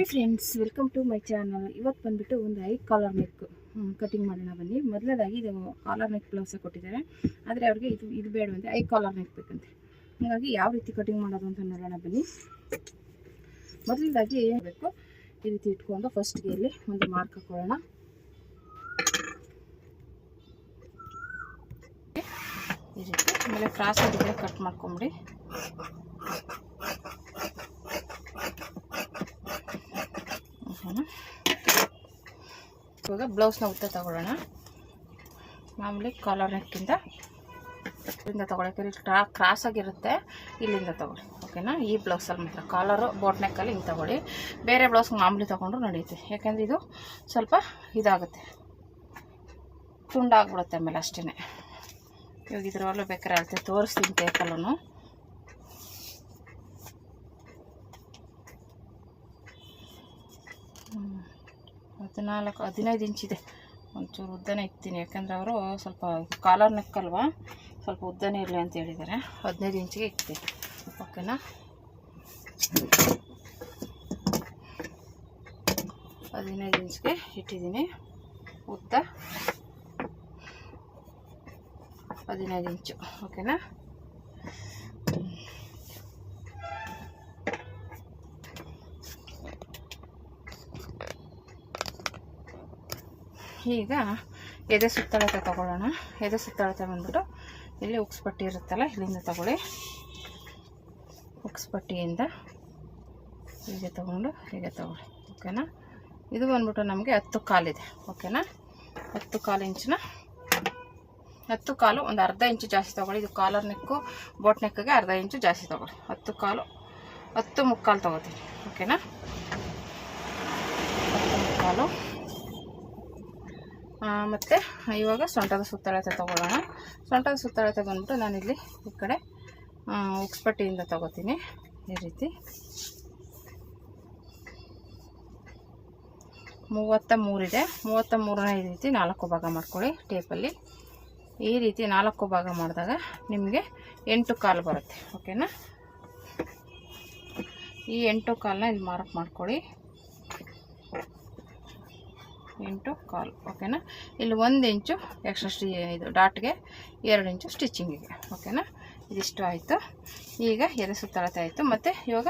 Hi friends, welcome to my channel. ಇವತ್ತು ಬಂದುಬಿಟ್ಟು ಒಂದು ಐ ಕಾಲರ್ ನೆಕ್ ಕಟಿಂಗ್ ಮಾಡೋಣ ಬನ್ನಿ. ಮೊದಲನೇದಾಗಿ ಇದು ಕಾಲರ್ ನೆಕ್ ಬ್ಲೌಸ ಕೊಟ್ಟಿದ್ದಾರೆ, ಆದರೆ ಅವ್ರಿಗೆ ಇದು ಬೇಡವಂತೆ, ಐ ಕಾಲರ್ ನೆಕ್ ಬೇಕಂತೆ. ಹಾಗಾಗಿ ಯಾವ ರೀತಿ ಕಟಿಂಗ್ ಮಾಡೋದು ಅಂತ ನೋಡೋಣ ಬನ್ನಿ. ಮೊದಲನೇದಾಗಿ ಬೇಕು ಈ ರೀತಿ ಇಟ್ಕೊಂಡು ಫಸ್ಟ್ಗೆ ಇಲ್ಲಿ ಒಂದು ಮಾರ್ಕ್ ಹಾಕೊಳ್ಳೋಣ. ಈ ರೀತಿ ಆಮೇಲೆ ಕ್ರಾಸ್ ಆಗಿದ್ರೆ ಕಟ್ ಮಾಡ್ಕೊಂಬಿಡಿ. ಇವಾಗ ಬ್ಲೌಸ್ನ ಉದ್ದ ತಗೊಳ್ಳೋಣ. ಮಾಮೂಲಿ ಕಾಲರ್ ನೆಕ್ಕಿಂದ ಇಲ್ಲಿಂದ ತಗೊಳ್ಳೋಕೆ ಕ್ರಾಸ್ ಆಗಿರುತ್ತೆ, ಇಲ್ಲಿಂದ ತಗೊಳ್ಳಿ. ಓಕೆನಾ? ಈ ಬ್ಲೌಸಲ್ಲಿ ಮಾತ್ರ ಕಾಲರು ಬೋಟ್ ನೆಕ್ಕಲ್ಲಿ ಹಿಂಗೆ ತಗೊಳ್ಳಿ. ಬೇರೆ ಬ್ಲೌಸ್ ಮಾಮೂಲಿ ತೊಗೊಂಡ್ರು ನಡೆಯುತ್ತೆ, ಯಾಕೆಂದರೆ ಇದು ಸ್ವಲ್ಪ ಇದಾಗುತ್ತೆ, ತುಂಡಾಗ್ಬಿಡುತ್ತೆ ಆಮೇಲೆ ಅಷ್ಟೇ. ಇವಾಗ ಇದ್ರಲ್ಲೂ ಬೇಕಾದ್ರೆ ಅಳತೆ ತೋರಿಸ್ತೀನಿ ಟೇಪಲ್ಲೂ. ಹದಿನಾಲ್ಕು 15 ಇಂಚಿದೆ, ಒಂಚೂರು ಉದ್ದನೇ ಇಕ್ತೀನಿ, ಯಾಕಂದರೆ ಅವರು ಸ್ವಲ್ಪ ಕಾಲರ್ ನೆಕ್ಕಲ್ವಾ, ಸ್ವಲ್ಪ ಉದ್ದನೇ ಇರಲಿ ಅಂತ ಹೇಳಿದ್ದಾರೆ. 15 ಇಂಚಿಗೆ ಇಕ್ತೀನಿ. ಓಕೆನಾ? 15 ಇಂಚಿಗೆ ಇಟ್ಟಿದ್ದೀನಿ. ಉದ್ದ 15 ಇಂಚು. ಓಕೆನಾ? ಈಗ ಎದೆ ಸುತ್ತಳತೆ ತಗೊಳ್ಳೋಣ. ಎದೆ ಸುತ್ತಳತೆ ಬಂದ್ಬಿಟ್ಟು ಇಲ್ಲಿ ಉಕ್ಸ್ ಪಟ್ಟಿ ಇರುತ್ತಲ್ಲ, ಇಲ್ಲಿಂದ ತಗೊಳ್ಳಿ. ಉಕ್ಸ್ ಪಟ್ಟಿಯಿಂದ ಹೀಗೆ ತಗೊಂಡು ಹೀಗೆ ತಗೊಳ್ಳಿ. ಓಕೆನಾ? ಇದು ಬಂದ್ಬಿಟ್ಟು ನಮಗೆ 10 ಕಾಲಿದೆ. ಓಕೆನಾ? 10 ಕಾಲು ಇಂಚಿನ 10 ಕಾಲು ಒಂದು ಅರ್ಧ ಇಂಚು ಜಾಸ್ತಿ ತೊಗೊಳ್ಳಿ. ಇದು ಕಾಲರ್ ನೆಕ್ಕು ಬೋಟ್ ನೆಕ್ಕಿಗೆ ಅರ್ಧ ಇಂಚು ಜಾಸ್ತಿ ತೊಗೊಳ್ಳಿ. 10 ಕಾಲು 10 ಮುಕ್ಕಾಲು ತೊಗೋತೀನಿ. ಓಕೆನಾ? 10 ಮುಕ್ಕಾಲು. ಮತ್ತು ಇವಾಗ ಸೊಂಟದ ಸುತ್ತಳತೆ ತೊಗೊಳ್ಳೋಣ. ಸೊಂಟದ ಸುತ್ತಳತೆ ಬಂದ್ಬಿಟ್ಟು ನಾನಿಲ್ಲಿ ಈ ಕಡೆ ಉಕ್ಸ್ಪಟ್ಟಿಯಿಂದ ತೊಗೋತೀನಿ. ಈ ರೀತಿ 33 ಇದೆ. 33ನ ಈ ರೀತಿ 4 ಭಾಗ ಮಾಡ್ಕೊಳ್ಳಿ ಟೇಪಲ್ಲಿ. ಈ ರೀತಿ 4 ಭಾಗ ಮಾಡಿದಾಗ ನಿಮಗೆ 8 ಕಾಲು ಬರುತ್ತೆ. ಓಕೆನಾ? ಈ 8 ಕಾಲನ್ನ ಇಲ್ಲಿ ಮಾರ್ಕ್ ಮಾಡ್ಕೊಳ್ಳಿ. 8 ಕಾಲು. ಓಕೆನಾ? ಇಲ್ಲಿ 1 ಇಂಚು ಎಕ್ಸ್ಟ್ರಾ ಇದು ಡಾಟ್ಗೆ, 2 ಇಂಚು ಸ್ಟಿಚಿಂಗಿಗೆ. ಓಕೆನಾ? ಇದಿಷ್ಟು ಆಯಿತು. ಈಗ ಎದೆ ಸುತ್ತಳತೆ ಆಯಿತು. ಮತ್ತು ಇವಾಗ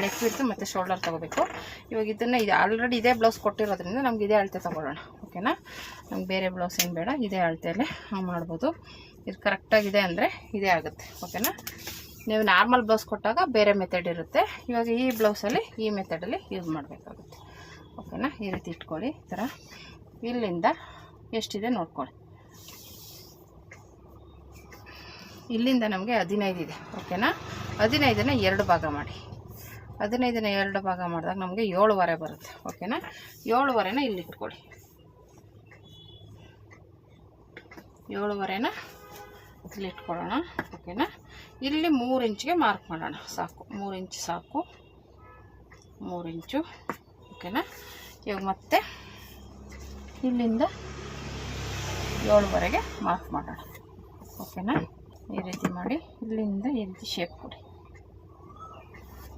ನೆಕ್ ಬಿಡ್ತು ಮತ್ತು ಶೋಲ್ಡರ್ ತೊಗೋಬೇಕು. ಇವಾಗ ಇದನ್ನು ಇದು ಆಲ್ರೆಡಿ ಇದೇ ಬ್ಲೌಸ್ ಕೊಟ್ಟಿರೋದ್ರಿಂದ ನಮ್ಗೆ ಇದೇ ಅಳತೆ ತೊಗೊಳ್ಳೋಣ. ಓಕೆನಾ? ನಮ್ಗೆ ಬೇರೆ ಬ್ಲೌಸ್ ಏನು ಬೇಡ, ಇದೇ ಅಳತೆಯಲ್ಲೇ ಮಾಡ್ಬೋದು. ಇದು ಕರೆಕ್ಟಾಗಿದೆ ಅಂದರೆ ಇದೇ ಆಗುತ್ತೆ. ಓಕೆನಾ? ನೀವು ನಾರ್ಮಲ್ ಬ್ಲೌಸ್ ಕೊಟ್ಟಾಗ ಬೇರೆ ಮೆಥಡ್ ಇರುತ್ತೆ. ಇವಾಗ ಈ ಬ್ಲೌಸಲ್ಲಿ ಈ ಮೆಥಡಲ್ಲಿ ಯೂಸ್ ಮಾಡಬೇಕಾಗುತ್ತೆ. ಓಕೆನಾ? ಈ ರೀತಿ ಇಟ್ಕೊಳ್ಳಿ. ಈ ಥರ ಇಲ್ಲಿಂದ ಎಷ್ಟಿದೆ ನೋಡ್ಕೊಳ್ಳಿ. ಇಲ್ಲಿಂದ ನಮಗೆ 15 ಇದೆ. ಓಕೆನಾ? 15ನ 2 ಭಾಗ ಮಾಡಿ. 15ನ 2 ಭಾಗ ಮಾಡಿದಾಗ ನಮಗೆ 7.5 ಬರುತ್ತೆ. ಓಕೆನಾ? 7.5ನ ಇಲ್ಲಿ ಇಟ್ಕೊಳ್ಳಿ. 7.5ನ ಇಲ್ಲಿ ಇಟ್ಕೊಳ್ಳೋಣ. ಓಕೆನಾ? ಇಲ್ಲಿ 3 ಇಂಚಿಗೆ ಮಾರ್ಕ್ ಮಾಡೋಣ. ಸಾಕು, 3 ಇಂಚು ಸಾಕು. 3 ಇಂಚು. ಓಕೆನಾ? ಇವಾಗ ಮತ್ತೆ ಇಲ್ಲಿಂದ 7ವರೆಗೆ ಮಾರ್ಕ್ ಮಾಡೋಣ. ಓಕೆನಾ? ಈ ರೀತಿ ಮಾಡಿ ಇಲ್ಲಿಂದ ಈ ರೀತಿ ಶೇಪ್ ಕೊಡಿ.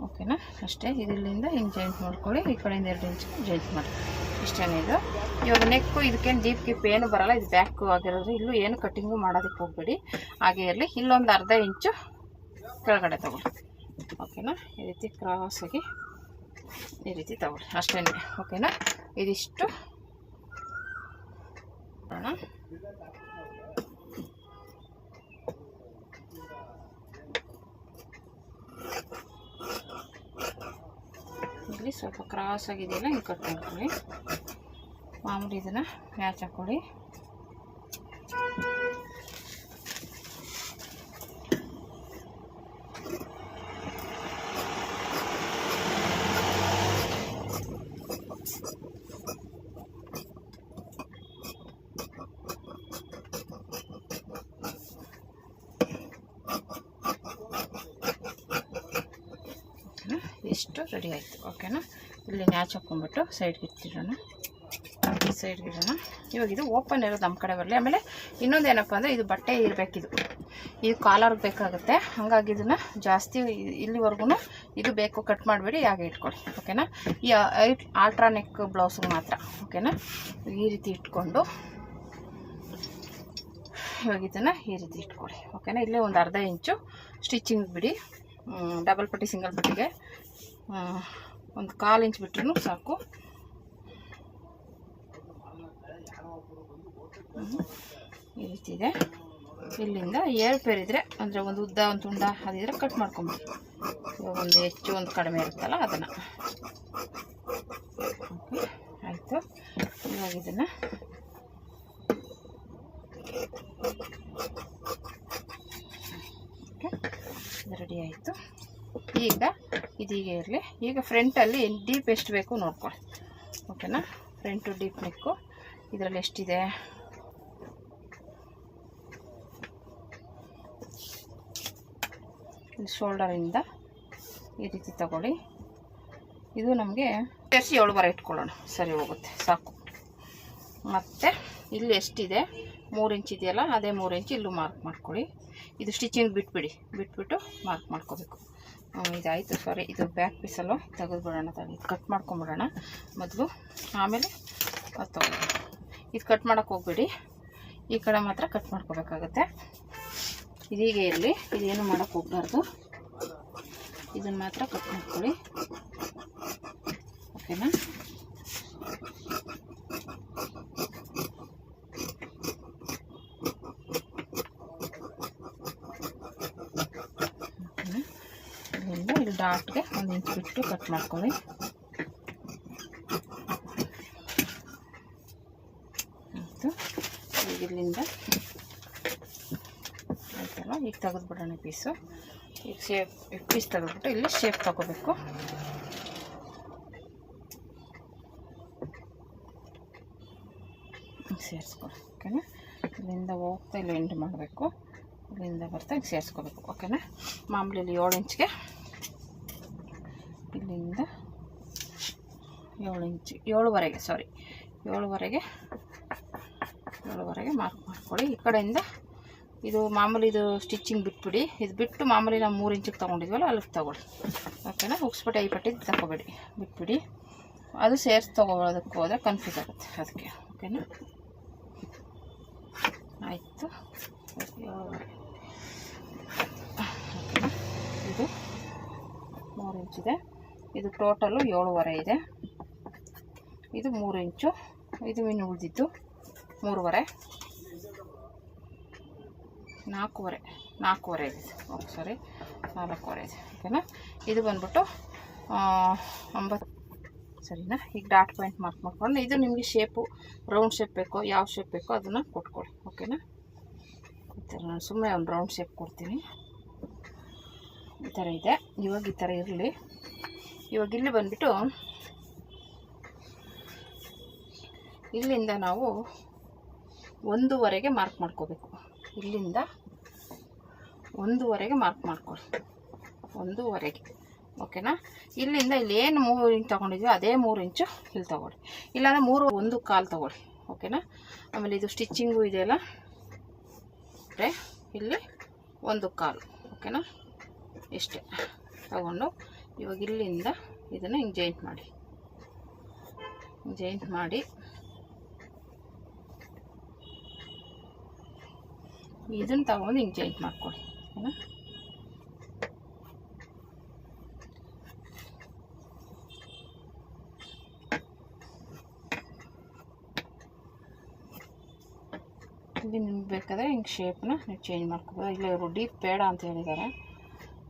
ಓಕೆನಾ? ಅಷ್ಟೇ. ಇಲ್ಲಿಂದ ಹಿಂಗೆ ಜಾಯಿಂಟ್ ಮಾಡ್ಕೊಳ್ಳಿ. ಈ ಕಡೆಯಿಂದ 2 ಇಂಚ್ ಜಾಯಿಂಟ್ ಮಾಡಿ. ಇಷ್ಟೇ ಇದು. ಇವಾಗ ನೆಕ್ಕು ಇದಕ್ಕೇನು ಡೀಪ್ ಗಿಪ್ ಏನು ಬರೋಲ್ಲ, ಇದು ಬ್ಯಾಕ್ ಆಗಿರೋದು. ಇಲ್ಲೂ ಏನು ಕಟ್ಟಿಂಗು ಮಾಡೋದಕ್ಕೆ ಹೋಗಬೇಡಿ, ಹಾಗೆ ಇರಲಿ. ಇಲ್ಲೊಂದು ಅರ್ಧ ಇಂಚು ಕೆಳಗಡೆ ತಗೊಳ್ಳಿ. ಓಕೆನಾ? ಈ ರೀತಿ ಕ್ರಾಸಾಗಿ ಈ ರೀತಿ ತಗೊಳ್ಳಿ. ಅಷ್ಟೇ. ಓಕೆನಾ? ಇದಿಷ್ಟು ಇಲ್ಲಿ ಸ್ವಲ್ಪ ಕ್ರಾಸ್ ಆಗಿದೆಯಲ್ಲ, ಹಿಂಗೆ ಕಟ್ ಮಾಡ್ಕೊಳ್ಳಿ. ಮಾಮೂಲಿ ಇದನ್ನು ಮ್ಯಾಚ್ ಹಾಕ್ಕೊಳ್ಳಿ. ಇಷ್ಟು ರೆಡಿ ಆಯಿತು. ಓಕೆನಾ? ಇಲ್ಲಿ ನ್ಯಾಚ್ ಹಾಕ್ಕೊಂಡ್ಬಿಟ್ಟು ಸೈಡ್ಗೆ ಇಟ್ಟಿರೋಣ. ಈ ಸೈಡ್ ಇಡೋಣ. ಇವಾಗ ಇದು ಓಪನ್ ಇರೋದು ನಮ್ಮ ಕಡೆ ಬರಲಿ. ಆಮೇಲೆ ಇನ್ನೊಂದು ಏನಪ್ಪ ಅಂದರೆ ಇದು ಬಟ್ಟೆ ಇರಬೇಕಿದು, ಇದು ಕಾಲರ್ಗೆ ಬೇಕಾಗುತ್ತೆ. ಹಾಗಾಗಿ ಇದನ್ನು ಜಾಸ್ತಿ ಇಲ್ಲಿವರೆಗೂ ಇದು ಬೇಕು, ಕಟ್ ಮಾಡಬೇಡಿ, ಹಾಗೆ ಇಟ್ಕೊಳ್ಳಿ. ಓಕೆನಾ. ಈ ಆಲ್ಟ್ರಾನೆಕ್ ಬ್ಲೌಸ್ಗೆ ಮಾತ್ರ. ಓಕೆನಾ. ಈ ರೀತಿ ಇಟ್ಕೊಂಡು ಇವಾಗ ಇದನ್ನು ಈ ರೀತಿ ಇಟ್ಕೊಳ್ಳಿ. ಓಕೆನಾ. ಇಲ್ಲೇ ಒಂದು ಅರ್ಧ ಇಂಚು ಸ್ಟಿಚಿಂಗ್ ಬಿಡಿ. ಡಬಲ್ ಪಟ್ಟಿ ಸಿಂಗಲ್ ಪಟ್ಟಿಗೆ ಒಂದು 1/4 ಇಂಚ್ ಬಿಟ್ರೂ ಸಾಕು. ಈ ರೀತಿ ಇದೆ. ಇಲ್ಲಿಂದ 7 ಪೇರ್ ಇದ್ದರೆ ಅಂದರೆ ಒಂದು ಉದ್ದ ಒಂದು ತುಂಡ ಅದಿದ್ರೆ ಕಟ್ ಮಾಡ್ಕೊಂಬಿಡಿ. ಇವಾಗ ಒಂದು ಹೆಚ್ಚು ಒಂದು ಕಡಿಮೆ ಇರುತ್ತಲ್ಲ ಅದನ್ನು. ಓಕೆ ಆಯಿತು. ಇವಾಗ ಇದನ್ನು ಓಕೆ ರೆಡಿ ಆಯಿತು. ಈಗ ಇದೀಗ ಇರಲಿ. ಈಗ ಫ್ರಂಟಲ್ಲಿ ಡೀಪ್ ಎಷ್ಟು ಬೇಕು ನೋಡ್ಕೊಳ್ಳಿ. ಓಕೆನಾ. ಫ್ರಂಟು ಡೀಪ್ ನೆಕ್ಕು ಇದರಲ್ಲಿ ಎಷ್ಟಿದೆ, ಶೋಲ್ಡರಿಂದ ಈ ರೀತಿ ತಗೊಳ್ಳಿ. ಇದು ನಮಗೆ ಸೇರಿಸಿ 7 ಇಟ್ಕೊಳ್ಳೋಣ, ಸರಿ ಹೋಗುತ್ತೆ, ಸಾಕು. ಮತ್ತು ಇಲ್ಲಿ ಎಷ್ಟಿದೆ 3 ಇಂಚ್ ಇದೆಯಲ್ಲ, ಅದೇ 3 ಇಂಚ್ ಇಲ್ಲೂ ಮಾರ್ಕ್ ಮಾಡ್ಕೊಳ್ಳಿ. ಇದು ಸ್ಟಿಚಿಂಗ್ ಬಿಟ್ಬಿಟ್ಟು ಮಾರ್ಕ್ ಮಾಡ್ಕೋಬೇಕು. ಇದಾಯಿತು. ಸಾರಿ, ಇದು ಬ್ಯಾಕ್ ಪೀಸಲ್ಲೂ ತೆಗೆದುಬಿಡೋಣ, ಕಟ್ ಮಾಡ್ಕೊಂಬಿಡೋಣ ಮೊದಲು, ಆಮೇಲೆ ಅದು ತಗೊಳ್ಳೋಣ. ಇದು ಕಟ್ ಮಾಡೋಕ್ಕೆ ಹೋಗ್ಬೇಡಿ, ಈ ಕಡೆ ಮಾತ್ರ ಕಟ್ ಮಾಡ್ಕೋಬೇಕಾಗತ್ತೆ. ಇದೀಗ ಇರಲಿ, ಇದೇನು ಮಾಡೋಕ್ಕೆ ಹೋಗ್ಬಾರ್ದು, ಇದನ್ನು ಮಾತ್ರ ಕಟ್ ಮಾಡ್ಕೊಳ್ಳಿ. ಓಕೆನಾ. ಇಲ್ಲಿಂದ ಇಲ್ಲಿ ಡಾಟ್ಗೆ 1 ಇಂಚ್ ಬಿಟ್ಟು ಕಟ್ ಮಾಡ್ಕೊಳ್ಳಿ. ಆಯಿತು. ಈಗ ಇಲ್ಲಿಂದ ಆಯ್ತಲ್ಲ, ಈಗ ತೆಗೆದುಬಿಡೋಣ ಪೀಸು. ಈಗ ಪೀಸ್ ತೆಗೆದ್ಬಿಟ್ಟು ಇಲ್ಲಿ ಶೇಪ್ ತಗೋಬೇಕು. ಸೇರಿಸ್ಕೊಳ್ಳಿ. ಓಕೆನಾ. ಇಲ್ಲಿಂದ ಹೋಗ್ತಾ ಇಲ್ಲಿ ಎಂಡ್ ಮಾಡಬೇಕು, ಇಲ್ಲಿಂದ ಬರ್ತಾ ಈಗ ಸೇರಿಸ್ಕೋಬೇಕು. ಓಕೆನಾ. ಮಾಮೂಲಿ 7 ಇಂಚ್ಗೆ ಇಲ್ಲಿಂದ 7 ಇಂಚ್ 7ವರೆಗೆ, ಸಾರಿ 7ವರೆಗೆ ಮಾರ್ಕ್ ಮಾಡ್ಕೊಳ್ಳಿ. ಈ ಕಡೆಯಿಂದ ಇದು ಮಾಮೂಲಿ ಇದು ಸ್ಟಿಚಿಂಗ್ ಬಿಟ್ಬಿಡಿ. ಇದು ಬಿಟ್ಟು ಮಾಮೂಲಿ ನಾವು 3 ಇಂಚಿಗೆ ತೊಗೊಂಡಿದ್ವಲ್ಲ ಅಲ್ಲಿಗೆ ತೊಗೊಳ್ಳಿ. ಓಕೆನಾ. ಉಕ್ಸ್ಪಟ್ಟಿ 5 ಪಟ್ಟಿ ತಗೊಬೇಡಿ, ಬಿಟ್ಬಿಡಿ. ಅದು ಸೇರಿಸಿ ತೊಗೊಳೋದಕ್ಕೆ ಹೋದರೆ ಕನ್ಫ್ಯೂಸ್ ಆಗುತ್ತೆ, ಅದಕ್ಕೆ. ಓಕೆನಾ. ಆಯಿತು. ಓಕೆನಾ. ಇದು 3 ಇಂಚಿದೆ. ಇದು ಟೋಟಲು 7ವರೆ ಇದೆ. ಇದು 3 ಇಂಚು. ಇದು ಇನ್ನು ಉಳಿದಿದ್ದು 3ವರೆ, 4ವರೆ ಇದೆ. ಓಕೆ ಸಾರಿ, 4ವರೆ ಇದೆ. ಓಕೆನಾ. ಇದು ಬಂದ್ಬಿಟ್ಟು 9, ಸರಿನಾ. ಈಗ ಡಾಟ್ ಪಾಯಿಂಟ್ ಮಾರ್ಕ್ ಮಾಡ್ಕೊಂಡು ಇದು ನಿಮಗೆ ಶೇಪು ರೌಂಡ್ ಶೇಪ್ ಬೇಕೋ, ಯಾವ ಶೇಪ್ ಬೇಕೋ ಅದನ್ನು ಕೊಟ್ಕೊಳ್ಳಿ. ಓಕೆನಾ. ಈ ಥರ ನಾನು ಸುಮ್ಮನೆ ಒಂದು ರೌಂಡ್ ಶೇಪ್ ಕೊಡ್ತೀನಿ. ಈ ಥರ ಇದೆ. ಇವಾಗ ಈ ಥರ ಇರಲಿ. ಇವಾಗ ಇಲ್ಲಿ ಬಂದುಬಿಟ್ಟು ಇಲ್ಲಿಂದ ನಾವು 1ವರೆಗೆ ಮಾರ್ಕ್ ಮಾಡ್ಕೋಬೇಕು. ಇಲ್ಲಿಂದ 1ವರೆಗೆ ಮಾರ್ಕ್ ಮಾಡ್ಕೊಳ್ಳಿ, 1ವರೆಗೆ. ಓಕೆನಾ. ಇಲ್ಲಿಂದ ಇಲ್ಲಿ ಏನು 3 ಇಂಚ್ ತೊಗೊಂಡಿದ್ವಿ ಅದೇ 3 ಇಂಚು ಇಲ್ಲಿ ತೊಗೊಳ್ಳಿ. ಇಲ್ಲಾಂದರೆ 3 1/4 ತೊಗೊಳ್ಳಿ. ಓಕೆನಾ. ಆಮೇಲೆ ಇದು ಸ್ಟಿಚಿಂಗು ಇದೆಯಲ್ಲ, ಇಲ್ಲಿ 1/4. ಓಕೆನಾ. ಇಷ್ಟೇ ತಗೊಂಡು ಇವಾಗ ಇಲ್ಲಿಂದ ಇದನ್ನು ಹಿಂಗೆ ಜಾಯಿಂಟ್ ಮಾಡಿ ಇದನ್ನು ತಗೊಂಡು ಹಿಂಗೆ ಜಾಯಿಂಟ್ ಮಾಡ್ಕೊಳ್ಳಿ. ಓಕೆನಾ. ಇಲ್ಲಿ ನಿಮ್ಗೆ ಬೇಕಾದರೆ ಹಿಂಗೆ ಶೇಪ್ನ ನೀವು ಚೇಂಜ್ ಮಾಡ್ಕೋಬೋದು. ಇಲ್ಲ ಇವರು ಡೀಪ್ ಬೇಡ ಅಂತ ಹೇಳಿದ್ದಾರೆ,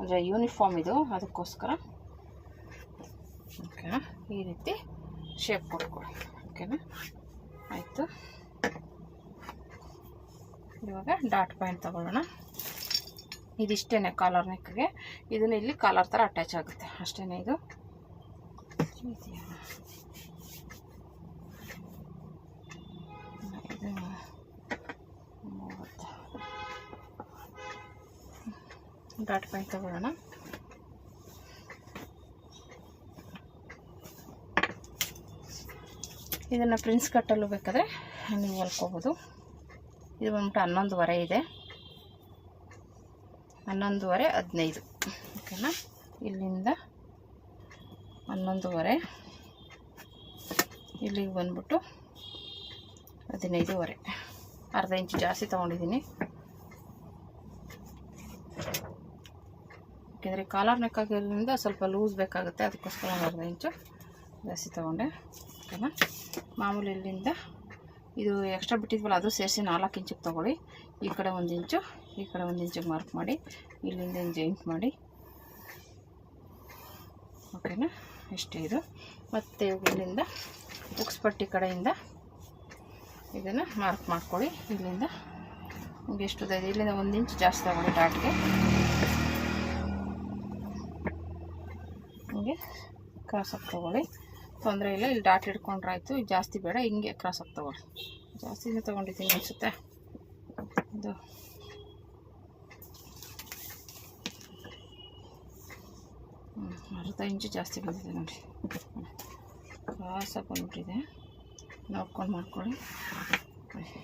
ಅಂದರೆ ಯೂನಿಫಾರ್ಮ್ ಇದು, ಅದಕ್ಕೋಸ್ಕರ. ಓಕೆನಾ. ಈ ರೀತಿ ಶೇಪ್ ಕೊಟ್ಕೊಳ್ಳಿ. ಓಕೆನಾ. ಆಯಿತು. ಇವಾಗ ಡಾಟ್ ಪಾಯಿಂಟ್ ತಗೊಳ್ಳೋಣ. ಇದಿಷ್ಟೇ ಕಾಲರ್ ನೆಕ್ಗೆ. ಇದನ್ನು ಇಲ್ಲಿ ಕಾಲರ್ ಥರ ಅಟ್ಯಾಚ್ ಆಗುತ್ತೆ ಅಷ್ಟೇ. ಇದು ಡಾಟ್ ಪಾಯಿಂಟ್ ತಗೊಳ್ಳೋಣ. ಇದನ್ನು ಪ್ರಿನ್ಸ್ ಕಟ್ಟಲು ಬೇಕಾದರೆ ನೀವು ಹೊಲ್ಕೋಬೋದು. ಇದು ಬಂದ್ಬಿಟ್ಟು 11:15 ಇದೆ, 11:15 ಓಕೆನಾ. ಇಲ್ಲಿಂದ 11:15 ಇಲ್ಲಿಗೆ ಬಂದ್ಬಿಟ್ಟು 15:15, ಅರ್ಧ ಇಂಚು ಜಾಸ್ತಿ ತೊಗೊಂಡಿದ್ದೀನಿ. ಯಾಕೆಂದರೆ ಕಾಲರ್ ನೆಕ್ ಆಗಿರೋದ್ರಿಂದ ಸ್ವಲ್ಪ ಲೂಸ್ ಬೇಕಾಗುತ್ತೆ, ಅದಕ್ಕೋಸ್ಕರ ಅರ್ಧ ಇಂಚು ಜಾಸ್ತಿ ತೊಗೊಂಡೆ ಓಕೆನಾ. ಮಾಮೂಲಿ ಇಲ್ಲಿಂದ ಇದು ಎಕ್ಸ್ಟ್ರಾ ಬಿಟ್ಟಿದ್ವಲ್ಲ ಅದು ಸೇರಿಸಿ 4 ಇಂಚಿಗೆ ತೊಗೊಳ್ಳಿ. ಈ ಕಡೆ 1 ಇಂಚು, ಈ ಕಡೆ 1 ಇಂಚಿಗೆ ಮಾರ್ಕ್ ಮಾಡಿ ಇಲ್ಲಿಂದ ಜಾಯಿಂಟ್ ಮಾಡಿ ಓಕೆನಾ. ಇಷ್ಟೇ ಇದು. ಮತ್ತು ಇಲ್ಲಿಂದ ಬುಕ್ಸ್ ಪಟ್ಟಿ ಕಡೆಯಿಂದ ಇದನ್ನು ಮಾರ್ಕ್ ಮಾಡ್ಕೊಳ್ಳಿ. ಇಲ್ಲಿಂದ ನಿಮಗೆ ಎಷ್ಟು ಇದೆ, ಇಲ್ಲಿಂದ 1 ಇಂಚ್ ಜಾಸ್ತಿ ತಗೊಳ್ಳಿ ಡಾಟ್ಗೆ. ಹಿಂಗೆ ಕ್ರಾಸಾಗಿ ತೊಗೊಳ್ಳಿ, ತೊಂದರೆ ಇಲ್ಲ. ಇಲ್ಲಿ ಡಾಟ್ ಹಿಡ್ಕೊಂಡ್ರೆ ಆಯಿತು, ಜಾಸ್ತಿ ಬೇಡ, ಹಿಂಗೆ ಕ್ರಾಸಾಗಿ ತೊಗೊಳ್ಳಿ. ಜಾಸ್ತಿನೇ ತೊಗೊಂಡಿದ್ದೀನಿ ಅನಿಸುತ್ತೆ ಇದು. ಅರ್ಧ ಇಂಚು ಜಾಸ್ತಿ ಬಂದಿದೆ ನೋಡಿ, ಕ್ರಾಸಾಗಿ ಬಂದ್ಬಿಟ್ಟಿದೆ, ನೋಡ್ಕೊಂಡು ಮಾಡ್ಕೊಳ್ಳಿ.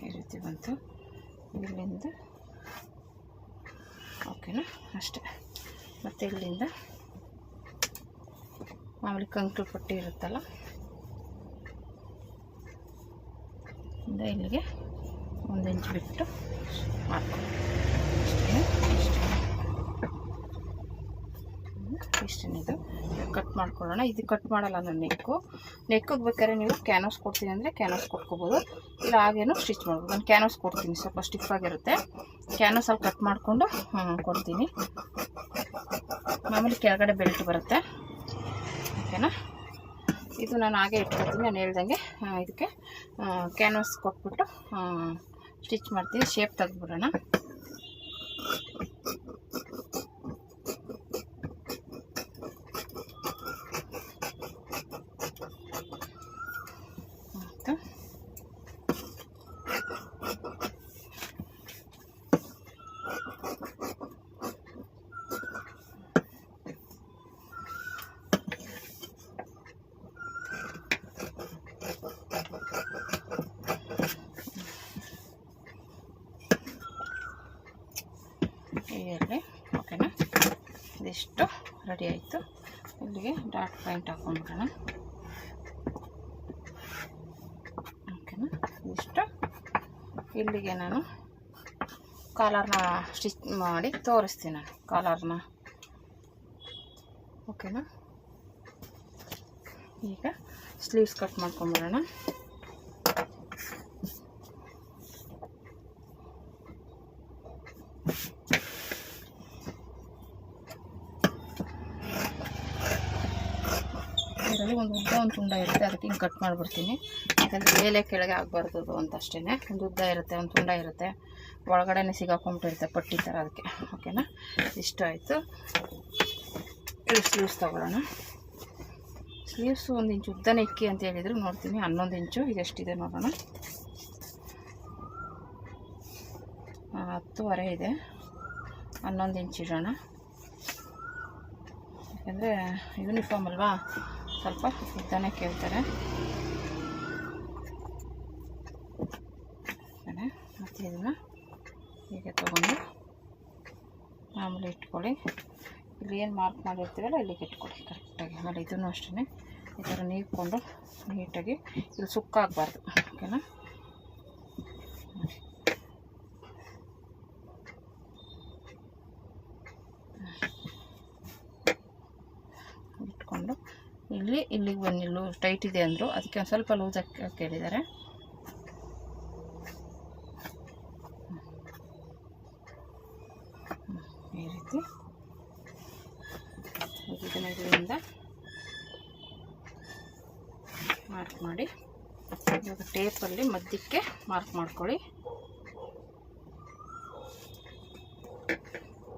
ಈ ರೀತಿ ಬಂತು ಇಲ್ಲಿಂದ ಓಕೆನಾ, ಅಷ್ಟೇ. ಮತ್ತು ಇಲ್ಲಿಂದ ಮಾಮೂಲಿ ಕಂಕ್ಳು ಪಟ್ಟಿ ಇರುತ್ತಲ್ಲ, ಇಂದ ಇಲ್ಲಿಗೆ 1 ಇಂಚ್ ಬಿಟ್ಟು ಮಾಡ್ಕೊಳ್ಳಿ. ಇಷ್ಟೇನಿದು ಕಟ್ ಮಾಡ್ಕೊಳ್ಳೋಣ. ಇದು ಕಟ್ ಮಾಡಲ್ಲ ನಾನು ನೆಕ್ಕಿಗೆ ಬೇಕಾದ್ರೆ ನೀವು ಕ್ಯಾನ್ವಾಸ್ ಕೊಡ್ತೀನಿ ಅಂದರೆ ಕ್ಯಾನ್ವಾಸ್ ಕೊಟ್ಕೋಬೋದು, ಇಲ್ಲ ಹಾಗೇನು ಸ್ಟಿಚ್ ಮಾಡ್ಬೋದು. ನಾನು ಕ್ಯಾನ್ವಾಸ್ ಕೊಡ್ತೀನಿ, ಸ್ವಲ್ಪ ಸ್ಟಿಫ್ ಆಗಿರುತ್ತೆ. ಕ್ಯಾನ್ವಾಸಲ್ಲಿ ಕಟ್ ಮಾಡಿಕೊಂಡು ಕೊಡ್ತೀನಿ. ಮಾಮೂಲಿ ಕೆಳಗಡೆ ಬೆಲ್ಟ್ ಬರುತ್ತೆ ಓಕೆನಾ. ಇದು ನಾನು ಹಾಗೆ ಇಟ್ಕೊತೀನಿ, ನಾನು ಹೇಳ್ದಂಗೆ ಇದಕ್ಕೆ ಕ್ಯಾನ್ವಾಸ್ ಕೊಟ್ಬಿಟ್ಟು ಸ್ಟಿಚ್ ಮಾಡ್ತೀನಿ. ಶೇಪ್ ತೆಗೆದ್ಬಿಡೋಣ. ಇರಲಿ ಓಕೆನಾ. ಇದಿಷ್ಟು ರೆಡಿ ಆಯಿತು. ಇಲ್ಲಿಗೆ ಡಾಟ್ ಪಾಯಿಂಟ್ ಹಾಕೊಂಡ್ಬಿಡೋಣ ಓಕೆನಾ. ಇದಿಷ್ಟು ಇಲ್ಲಿಗೆ ನಾನು ಕಾಲರ್ನ ಸ್ಟಿಚ್ ಮಾಡಿ ತೋರಿಸ್ತೀನಿ ನಾನು ಕಾಲರ್ನ ಓಕೆನಾ. ಈಗ ಸ್ಲೀವ್ಸ್ ಕಟ್ ಮಾಡ್ಕೊಂಬಿಡೋಣ. ಇದರಲ್ಲಿ ಒಂದು ಉದ್ದ ಒಂದು ತುಂಡ ಇರುತ್ತೆ, ಅದಕ್ಕೆ ಹಿಂಗೆ ಕಟ್ ಮಾಡಿಬಿಡ್ತೀನಿ. ಯಾಕಂದರೆ ಮೇಲೆ ಕೆಳಗೆ ಆಗಬಾರ್ದು ಅಂತ ಅಷ್ಟೇ. ಒಂದು ಉದ್ದ ಇರುತ್ತೆ, ಒಂದು ತುಂಡ ಇರುತ್ತೆ, ಒಳಗಡೆ ಸಿಗಾಕೊಂಬಿಟ್ಟಿರುತ್ತೆ ಪಟ್ಟಿ ಥರ, ಅದಕ್ಕೆ ಓಕೆನಾ. ಇಷ್ಟ ಆಯಿತು. ಇದು ಸ್ಲೀವ್ಸ್ ತೊಗೊಳ್ಳೋಣ. ಸ್ಲೀವ್ಸು 1 ಇಂಚು ಉದ್ದನೇ ಇಕ್ಕಿ ಅಂತ ಹೇಳಿದರು, ನೋಡ್ತೀನಿ 11 ಇಂಚು ಇದೆಷ್ಟಿದೆ ನೋಡೋಣ. 10:15 ಇದೆ, 11 ಇಂಚ್ ಇಡೋಣ. ಯಾಕೆಂದರೆ ಯೂನಿಫಾರ್ಮ್ ಅಲ್ವಾ, ಸ್ವಲ್ಪ ಉದ್ದನೇ ಕೇಳ್ತಾರೆ. ಮತ್ತು ಇದನ್ನು ಹೀಗೆ ತೊಗೊಂಡು ಮಾಮೂಲಿ ಇಟ್ಕೊಳ್ಳಿ. ಇಲ್ಲಿ ಏನು ಮಾರ್ಕ್ ಮಾಡಿರ್ತೀವಲ್ಲ ಇಲ್ಲಿಗೆ ಇಟ್ಕೊಳ್ಳಿ ಕರೆಕ್ಟಾಗಿ. ಆಮೇಲೆ ಇದನ್ನು ಅಷ್ಟೇ ಈ ಥರ ನೀಡ್ಕೊಂಡು ನೀಟಾಗಿ, ಇಲ್ಲಿ ಸುಕ್ಕಾಗಬಾರ್ದು ಓಕೆನಾ. ಇಟ್ಕೊಂಡು ಇಲ್ಲಿಗೆ ಬನ್ನಿ. ಟೈಟ್ ಇದೆ ಅಂದರು, ಅದಕ್ಕೆ ಒಂದು ಸ್ವಲ್ಪ ಲೂಸ್ ಕೇಳಿದ್ದಾರೆ. ಈ ರೀತಿ ಇದನ್ನು ಇದರಿಂದ ಮಾರ್ಕ್ ಮಾಡಿ, ಇವಾಗ ಟೇಪಲ್ಲಿ ಮಧ್ಯಕ್ಕೆ ಮಾರ್ಕ್ ಮಾಡ್ಕೊಳ್ಳಿ.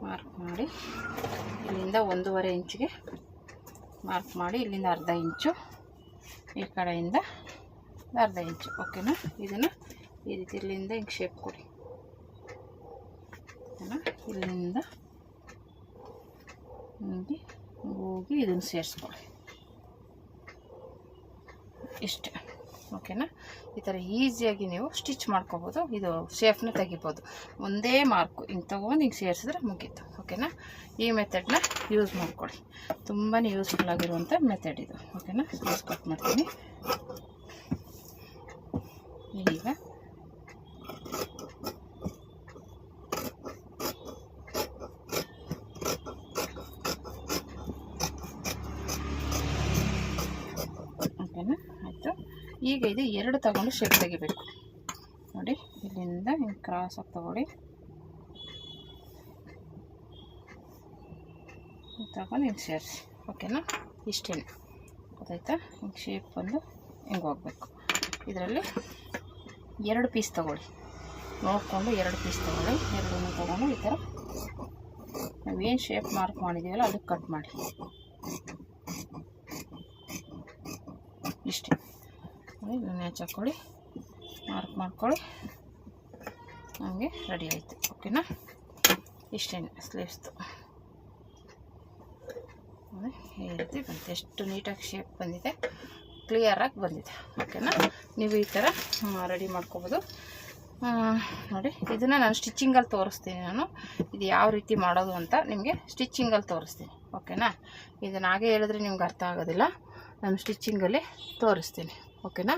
ಮಾರ್ಕ್ ಮಾಡಿ ಇಲ್ಲಿಂದ 1.5 ಇಂಚಿಗೆ ಮಾರ್ಕ್ ಮಾಡಿ, ಇಲ್ಲಿಂದ ಅರ್ಧ ಇಂಚು, ಈ ಕಡೆಯಿಂದ ಅರ್ಧ ಇಂಚು ಓಕೆನಾ. ಇದನ್ನು ಈ ರೀತಿ ಇಲ್ಲಿಂದ ಹಿಂಗೆ ಶೇಪ್ ಕೊಡಿ ಓಕೆನಾ. ಇಲ್ಲಿಂದ ಹಿಂಗೆ ಹೋಗಿ ಇದನ್ನು ಸೇರಿಸ್ಕೊಳ್ಳಿ ಇಷ್ಟೇ ಓಕೆನಾ. ಈ ಥರ ಈಸಿಯಾಗಿ ನೀವು ಸ್ಟಿಚ್ ಮಾಡ್ಕೋಬೋದು. ಇದು ಶೇಪ್ನ ತೆಗಿಬೋದು. ಒಂದೇ ಮಾರ್ಕು ಹಿಂಗೆ ತೊಗೊಂಡು ಹಿಂಗೆ ಸೇರಿಸಿದ್ರೆ ಮುಗೀತು. ಓಕೆನಾ. ಈ ಮೆಥಡ್ನ ಯೂಸ್ ಮಾಡ್ಕೊಳ್ಳಿ. ತುಂಬಾ ಯೂಸ್ಫುಲ್ ಆಗಿರುವಂಥ ಮೆಥಡ್ ಇದು. ಓಕೆನಾ. ಸ್ಲೀವ್ಸ್ ಕಟ್ ಮಾಡ್ತೀನಿ. ಈಗ ಓಕೆನಾ. ಆಯಿತು. ಈಗ ಇದು 2 ತಗೊಂಡು ಶೇಪ್ ತೆಗಿಬೇಕು ನೋಡಿ. ಇಲ್ಲಿಂದ ಹಿಂಗೆ ಕ್ರಾಸಾಗಿ ತಗೊಳ್ಳಿ, ತಗೊಂಡು ಹಿಂಗೆ ಸೇರಿಸಿ. ಓಕೆನಾ. ಇಷ್ಟೇ ಗೊತ್ತಾಯ್ತಾ. ಹಿಂಗೆ ಶೇಪ್ ಬಂದು ಹಿಂಗೆ ಹೋಗಬೇಕು. ಇದರಲ್ಲಿ 2 ಪೀಸ್ ತಗೊಳ್ಳಿ, ನೋಡಿಕೊಂಡು 2 ಪೀಸ್ ತಗೊಳ್ಳಿ. 2 ತಗೊಂಡು ಈ ಥರ ನಾವೇನು ಶೇಪ್ ಮಾರ್ಕ್ ಮಾಡಿದ್ದೀವಲ್ಲ ಅದಕ್ಕೆ ಕಟ್ ಮಾಡಿ. ಇಷ್ಟೇ. ಇದನ್ನ ಹಾಕೊಳ್ಳಿ, ಮಾರ್ಕ್ ಮಾಡ್ಕೊಳ್ಳಿ. ನಮಗೆ ರೆಡಿ ಆಯಿತು. ಓಕೆನಾ. ಇಷ್ಟೇ ಸ್ಲೀವ್ಸ್ದು. ಈ ರೀತಿ ಬಂತು. ಎಷ್ಟು ನೀಟಾಗಿ ಶೇಪ್ ಬಂದಿದೆ, ಕ್ಲಿಯರಾಗಿ ಬಂದಿದೆ. ಓಕೆನಾ. ನೀವು ಈ ಥರ ರೆಡಿ ಮಾಡ್ಕೋಬೋದು ನೋಡಿ. ಇದನ್ನು ನಾನು ಸ್ಟಿಚ್ಚಿಂಗಲ್ಲಿ ತೋರಿಸ್ತೀನಿ. ಇದು ಯಾವ ರೀತಿ ಮಾಡೋದು ಅಂತ ನಿಮಗೆ ಸ್ಟಿಚ್ಚಿಂಗಲ್ಲಿ ತೋರಿಸ್ತೀನಿ. ಓಕೆನಾ. ಇದನ್ನು ಹಾಗೆ ಹೇಳಿದ್ರೆ ನಿಮ್ಗೆ ಅರ್ಥ ಆಗೋದಿಲ್ಲ. ನಾನು ಸ್ಟಿಚ್ಚಿಂಗಲ್ಲಿ ತೋರಿಸ್ತೀನಿ. ಓಕೆನಾ.